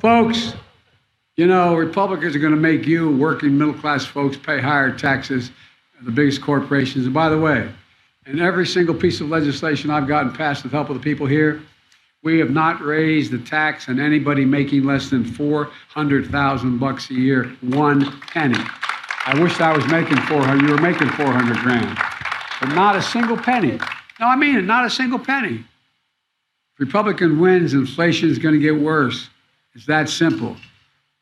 Folks, you know, Republicans are going to make you, working middle-class folks, pay higher taxes than the biggest corporations. And by the way, in every single piece of legislation I've gotten passed with help of the people here, we have not raised the tax on anybody making less than $400,000 a year, 1 penny. I wish I was making 400. You were making 400 grand, but not a single penny. No, I mean it, not a single penny. If Republican wins, inflation is going to get worse. It's that simple.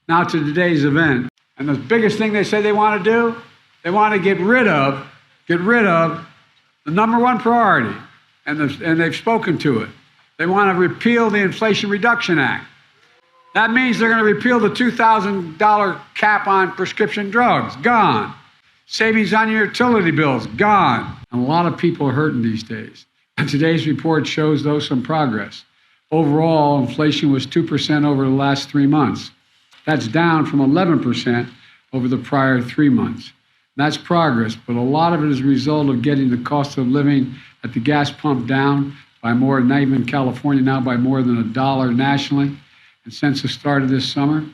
Now to today's event. And the biggest thing they say they want to do, they want to get rid of the number one priority, and they've spoken to it. They want to repeal the Inflation Reduction Act. That means they're going to repeal the $2,000 cap on prescription drugs. Gone. Savings on your utility bills. Gone. And a lot of people are hurting these days. And today's report shows, though, some progress. Overall, inflation was 2% over the last 3 months. That's down from 11% over the prior 3 months. That's progress, but a lot of it is a result of getting the cost of living at the gas pump down by more, not even in California now, by more than $1 nationally. And since the start of this summer,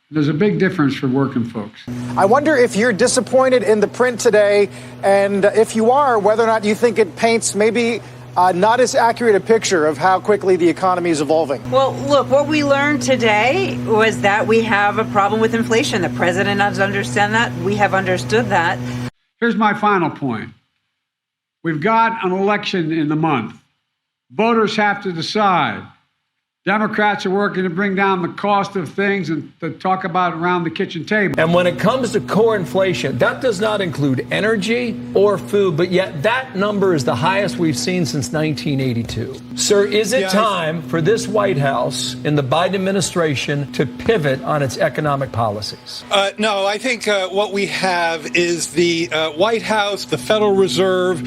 there's a big difference for working folks. I wonder if you're disappointed in the print today, and if you are, whether or not you think it paints maybe not as accurate a picture of how quickly the economy is evolving. Well, look, what we learned today was that we have a problem with inflation. The president does understand that. We have understood that. Here's my final point. We've got an election in the month. Voters have to decide. Democrats are working to bring down the cost of things and to talk about around the kitchen table. And when it comes to core inflation, that does not include energy or food, but yet that number is the highest we've seen since 1982. Sir, is it time for this White House and the Biden administration to pivot on its economic policies? No, I think what we have is the White House, the Federal Reserve.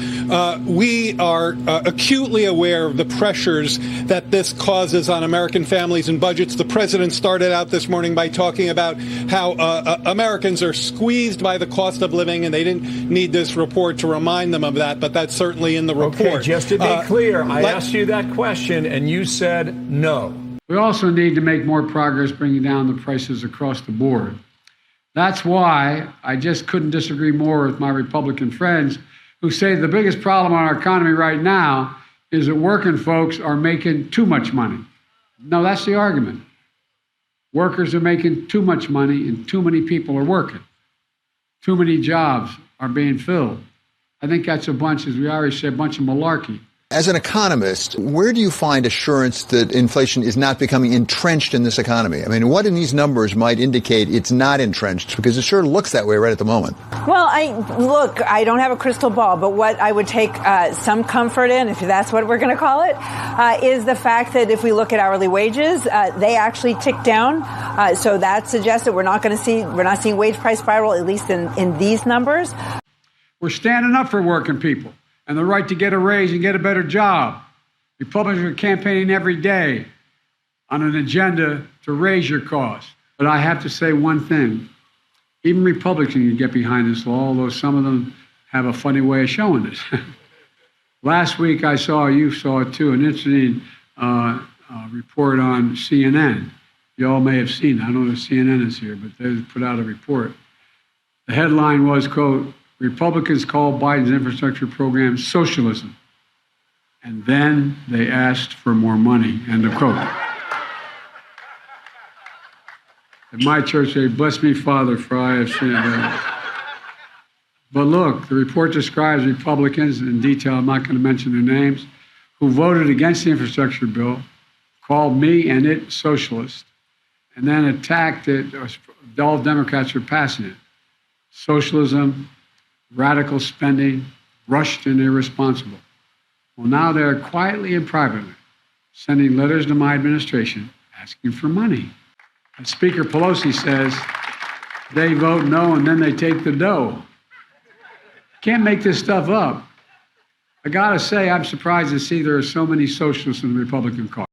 We are acutely aware of the pressures that this causes on American families and budgets. The president started out this morning by talking about how Americans are squeezed by the cost of living, and they didn't need this report to remind them of that, but that's certainly in the report. Okay, just to be clear, I asked you that question, and you said no. We also need to make more progress bringing down the prices across the board. That's why I just couldn't disagree more with my Republican friends who say the biggest problem in our economy right now is that working folks are making too much money. No, that's the argument. Workers are making too much money and too many people are working. Too many jobs are being filled. I think that's a bunch, as we already said, a bunch of malarkey. As an economist, where do you find assurance that inflation is not becoming entrenched in this economy? I mean, what in these numbers might indicate it's not entrenched? Because it sure looks that way right at the moment. Well, I don't have a crystal ball, but what I would take some comfort in, if that's what we're going to call it, is the fact that if we look at hourly wages, they actually tick down. So that suggests that we're not seeing wage price spiral, at least in these numbers. We're standing up for working people and the right to get a raise and get a better job. Republicans are campaigning every day on an agenda to raise your costs. But I have to say one thing. Even Republicans can get behind this law, although some of them have a funny way of showing it. Last week I saw, you saw it too, an interesting report on CNN. You all may have seen it. I don't know if CNN is here, but they put out a report. The headline was, quote, Republicans call Biden's infrastructure program socialism. And then they asked for more money, end of quote. At my church, they bless me, Father, for I have sinned. But look, the report describes Republicans in detail, I'm not going to mention their names, who voted against the infrastructure bill, called me and it socialist, and then attacked it, all Democrats for passing it. Socialism, radical spending, rushed and irresponsible. Well, now they're quietly and privately sending letters to my administration asking for money. As Speaker Pelosi says, they vote no and then they take the dough. Can't make this stuff up. I gotta say, I'm surprised to see there are so many socialists in the Republican caucus.